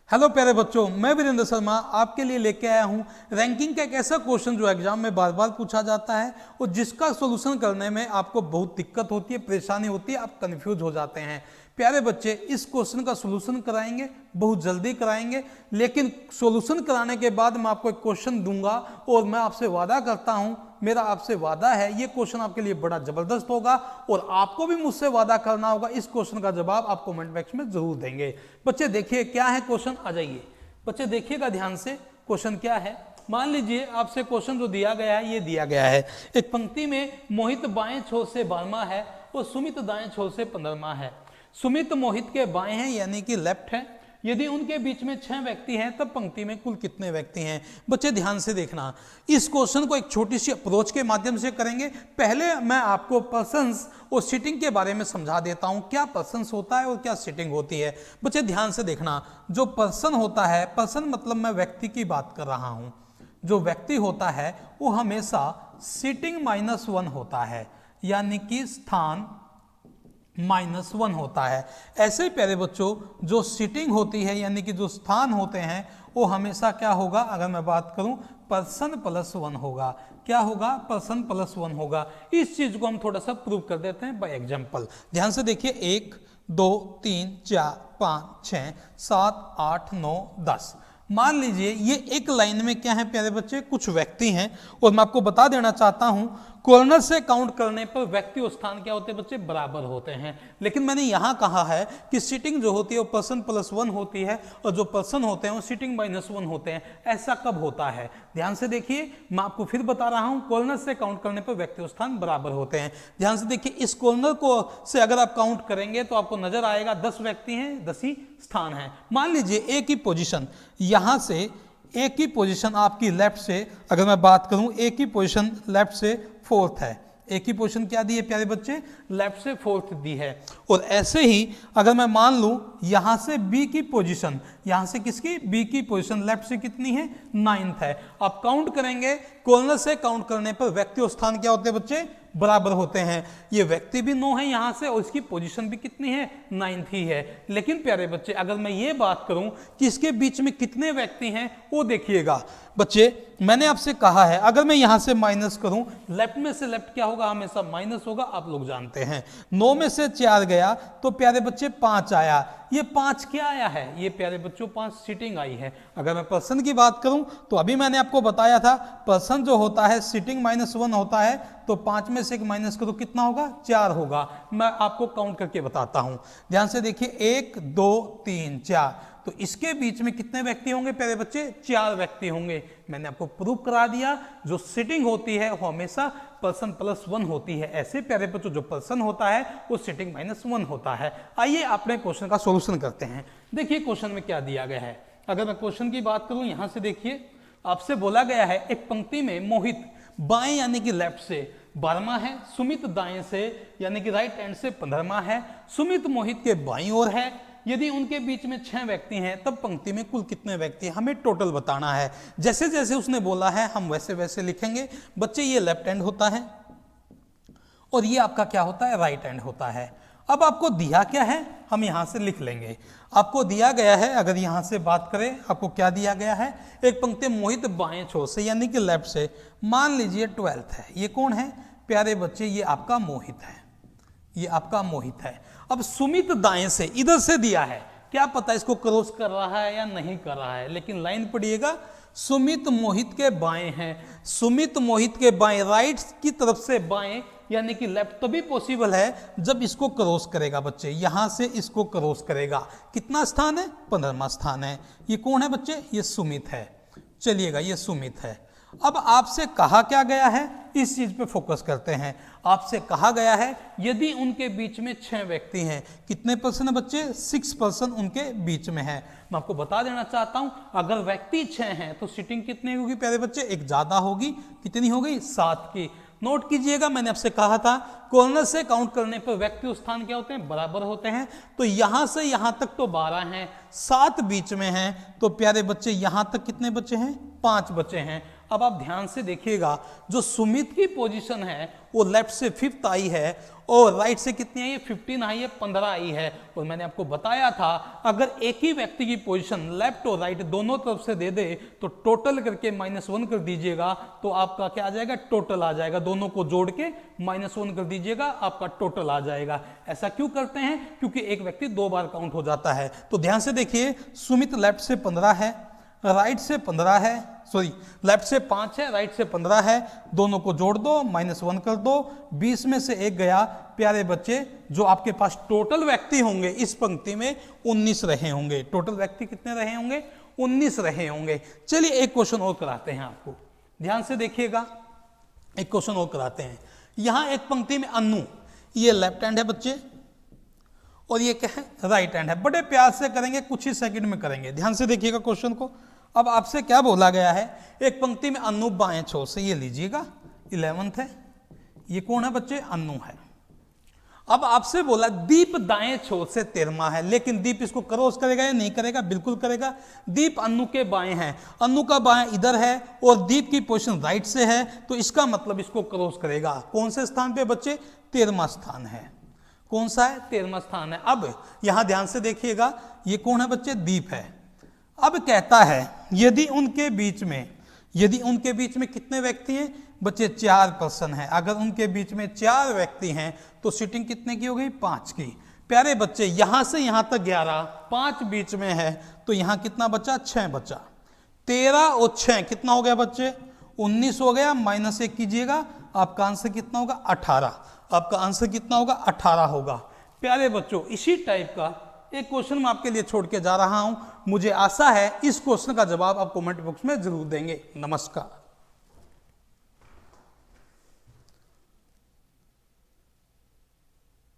Hello प्यारे बच्चों, मैं वीरेंद्र शर्मा आपके लिए लेके आया हूं रैंकिंग का एक ऐसा क्वेश्चन जो एग्जाम में बार बार पूछा जाता है और जिसका सॉल्यूशन करने में आपको बहुत दिक्कत होती है, परेशानी होती है, आप कंफ्यूज हो जाते हैं। प्यारे बच्चे, इस क्वेश्चन का सॉल्यूशन कराएंगे, बहुत जल्दी कराएंगे, लेकिन सॉल्यूशन कराने के बाद मैं आपको एक क्वेश्चन दूंगा और मैं आपसे वादा करता हूं, मेरा आपसे वादा है ये क्वेश्चन आपके लिए बड़ा जबरदस्त होगा और आपको भी मुझसे वादा करना होगा इस क्वेश्चन का जवाब आप कमेंट बॉक्स में जरूर देंगे। बच्चे देखिए क्या है क्वेश्चन, आ जाइए बच्चे देखिएगा ध्यान से। क्वेश्चन क्या है, मान लीजिए आपसे क्वेश्चन जो दिया गया है ये दिया गया है, एक पंक्ति में मोहित बाएं छोर से 12वां है और सुमित दाएं छोर से 15वां है। सुमित मोहित के बाएं हैं यानी कि लेफ्ट है। यदि उनके बीच में 6 व्यक्ति हैं तब पंक्ति में कुल कितने व्यक्ति हैं। बच्चे ध्यान से देखना, इस क्वेश्चन को एक छोटी सी अप्रोच के माध्यम से करेंगे। पहले मैं आपको पर्सन्स और सिटिंग के बारे में समझा देता हूं, क्या पर्सन्स होता है और क्या सिटिंग होती है। बच्चे ध्यान से देखना, जो पर्सन होता है, पर्सन मतलब मैं व्यक्ति की बात कर रहा हूं, जो व्यक्ति होता है वो हमेशा सिटिंग -1 होता है, यानी कि स्थान -1 होता है। ऐसे ही प्यारे बच्चों, जो सिटिंग होती है यानी कि जो स्थान होते हैं वो हमेशा क्या होगा, अगर मैं बात करूं पर्सन +1 होगा। क्या होगा, पर्सन +1 होगा। इस चीज को हम थोड़ा सा प्रूव कर देते हैं बाय एग्जांपल। ध्यान से देखिए, 1 2 3 4 5 6 7 8 9 10। मान लीजिए ये एक लाइन में क्या है प्यारे बच्चे, कुछ व्यक्ति हैं और मैं आपको बता देना चाहता हूं कॉर्नर से काउंट करने पर व्यक्ति और स्थान क्या होते हैं बच्चे, बराबर होते हैं। लेकिन मैंने यहां कहा है कि सिटिंग जो होती है वो पर्सन +1 होती है और जो पर्सन होते हैं वो सिटिंग -1 होते हैं। ऐसा कब होता है, ध्यान से देखिए, मैं आपको फिर बता रहा हूं, कॉर्नर से काउंट करने पर व्यक्ति और स्थान बराबर होते हैं। ध्यान से देखिए, इस कॉर्नर को से अगर आप काउंट करेंगे तो आपको नजर आएगा 10 व्यक्ति हैं, 10 ही स्थान हैं। मान लीजिए एक ही पोजीशन, यहां से एक ही पोजीशन आपकी लेफ्ट से अगर मैं बात करूं, एक ही पोजीशन लेफ्ट से 4th है। एक ही पोजीशन क्या दी है प्यारे बच्चे, लेफ्ट से 4th दी है। और ऐसे ही अगर मैं मान लूं यहां से बी की पोजीशन, यहां से किसकी, बी की पोजीशन लेफ्ट से कितनी है, 9th है। आप काउंट करेंगे, कॉर्नर से काउंट करने पर व्यक्ति और स्थान क्या होते हैं बच्चे, बराबर होते हैं। ये व्यक्ति भी 9 है यहां से और इसकी पोजीशन भी कितनी है, 9th ही है। लेकिन प्यारे बच्चे, अगर मैं ये बात करूं कि इसके बीच में कितने व्यक्ति हैं, वो देखिएगा बच्चे, मैंने आपसे कहा है अगर मैं यहां से माइनस करूं, लेफ्ट में से लेफ्ट क्या होगा, हमेशा माइनस होगा, आप लोग जानते हैं। 9 में से 4 गया तो प्यारे बच्चे 5 आया। ये 5 क्या आया है, ये प्यारे बच्चों 5 सिटिंग आई है। अगर मैं पर्सन की बात करूं तो अभी मैंने आपको बताया था पर्सन जो होता है सिटिंग -1 होता है, तो 5 में से 1 माइनस करो कितना होगा, 4 होगा। मैं आपको काउंट करके बताता हूं, ध्यान से देखिए, 1 2 3 4, तो इसके बीच में कितने व्यक्ति होंगे प्यारे बच्चे, 4 व्यक्ति होंगे। मैंने आपको प्रूव करा दिया, जो सिटिंग होती है वो हमेशा पर्सन +1 होती है। ऐसे प्यारे बच्चों, जो पर्सन होता है वो सिटिंग -1 होता है। आइए अपने क्वेश्चन का सॉल्यूशन करते हैं। देखिए क्वेश्चन में क्या दिया गया है। अगर मैं क्वेश्चन की बात करूं, यहां से देखिए, आपसे बोला गया है एक पंक्ति में मोहित बाएं यानी कि लेफ्ट से 12वां है, सुमित दाएं से यानी कि राइट हैंड से 15वां है। सुमित मोहित के बाईं ओर है। यदि उनके बीच में 6 व्यक्ति हैं तब पंक्ति में कुल कितने व्यक्ति हैं, हमें टोटल बताना है। जैसे जैसे उसने बोला है हम वैसे वैसे लिखेंगे। बच्चे, ये लेफ्ट हैंड होता है और ये आपका क्या होता है, राइट हैंड होता है। अब आपको दिया क्या है, हम यहां से लिख लेंगे। आपको दिया गया है, अगर यहां से बात करें, आपको क्या दिया गया है, एक पंक्ति मोहित बाएं छोर से यानी कि लेफ्ट से, मान लीजिए 12th है। ये कौन है प्यारे बच्चे, ये आपका मोहित है, ये आपका मोहित है। अब सुमित दाएं से, इधर से दिया है, क्या पता इसको क्रॉस कर रहा है या नहीं कर रहा है, लेकिन लाइन पढ़िएगा, सुमित मोहित के बाएं हैं। सुमित मोहित के बाएं, राइट की तरफ से बाएं यानी कि लेफ्ट तभी पॉसिबल है जब इसको क्रॉस करेगा बच्चे, यहां से इसको क्रॉस करेगा। कितना स्थान है, 15वां स्थान है। ये कौन है बच्चे, ये सुमित है। चलिएगा, ये सुमित है। अब आपसे कहा क्या गया है, इस चीज पे फोकस करते हैं। आपसे कहा गया है यदि उनके बीच में 6 व्यक्ति हैं, कितने पर्सन है बच्चे, 6 पर्सन उनके बीच में है। मैं आपको बता देना चाहता हूं, अगर व्यक्ति 6 हैं तो सिटिंग कितनी होगी प्यारे बच्चे, एक ज्यादा होगी। कितनी हो गई, 7 की। नोट कीजिएगा, मैंने आपसे कहा था कॉर्नर से काउंट करने पर व्यक्ति और स्थान क्या होते हैं, बराबर होते हैं। तो यहां से यहां तक तो 12 हैं, 7 बीच में हैं, तो प्यारे बच्चे यहां तक कितने बच्चे हैं, 5 बच्चे हैं। अब आप ध्यान से देखिएगा, जो सुमित की पोजीशन है वो लेफ्ट से 5th आई है और राइट से कितनी आई है, 15 आई है, 15 आई है। और मैंने आपको बताया था अगर एक ही व्यक्ति की पोजीशन लेफ्ट और राइट दोनों तरफ से दे दे तो टोटल करके -1 कर दीजिएगा, तो आपका क्या आ जाएगा, टोटल आ जाएगा। दोनों को जोड़ के -1 कर दीजिएगा, आपका टोटल आ जाएगा। ऐसा क्यों करते हैं, क्योंकि एक व्यक्ति 2 बार काउंट हो जाता है। तो ध्यान से देखिए, सुमित लेफ्ट से 15 है, राइट से 15 है, सॉरी लेफ्ट से 5 है, राइट से 15 है, दोनों को जोड़ दो, -1 कर दो, 20 में से 1 गया। प्यारे बच्चे, जो आपके पास टोटल व्यक्ति होंगे इस पंक्ति में 19 रहे होंगे। टोटल व्यक्ति कितने रहे होंगे, 19 रहे होंगे। चलिए एक क्वेश्चन और कराते हैं आपको, ध्यान से देखिएगा, एक क्वेश्चन और कराते हैं। यहां एक पंक्ति में अन्नू, ये लेफ्ट हैंड है बच्चे और ये क्या है, राइट हैंड है। बड़े प्यार से करेंगे, कुछ ही सेकंड में करेंगे। ध्यान से देखिएगा क्वेश्चन को। अब आपसे क्या बोला गया है, एक पंक्ति में अन्नू बाएं छोर से, ये लीजिएगा 11th है, ये कौन है बच्चे, अन्नू है। अब आपसे बोला दीप दाएं छोर से 13वां है, लेकिन दीप इसको क्रॉस करेगा या नहीं करेगा, बिल्कुल करेगा। दीप अन्नू के बाएं है, अन्नू का बाएं इधर है और दीप की पोजीशन राइट से है, तो इसका मतलब इसको क्रॉस करेगा। कौन से स्थान पे बच्चे, 13वां स्थान है। कौन सा है, 13वां स्थान है। अब यहां ध्यान से देखिएगा, ये कौन है बच्चे, दीप है। अब कहता है यदि उनके बीच में कितने व्यक्ति हैं बच्चे, 4 पर्सन है। अगर उनके बीच में 4 व्यक्ति हैं तो सीटिंग कितने की हो गई, 5 की। प्यारे बच्चे, यहां से यहां तक 11, 5 बीच में है, तो यहां कितना बचा, 6 बचा। 13 और 6 कितना हो गया बच्चे, 19 हो गया। -1 कीजिएगा, आपका आंसर कितना होगा, 18। आपका आंसर कितना होगा, 18 होगा। प्यारे बच्चों, इसी टाइप का एक क्वेश्चन मैं आपके लिए छोड़ के जा रहा हूं। मुझे आशा है इस क्वेश्चन का जवाब आप कमेंट बॉक्स में जरूर देंगे। नमस्कार।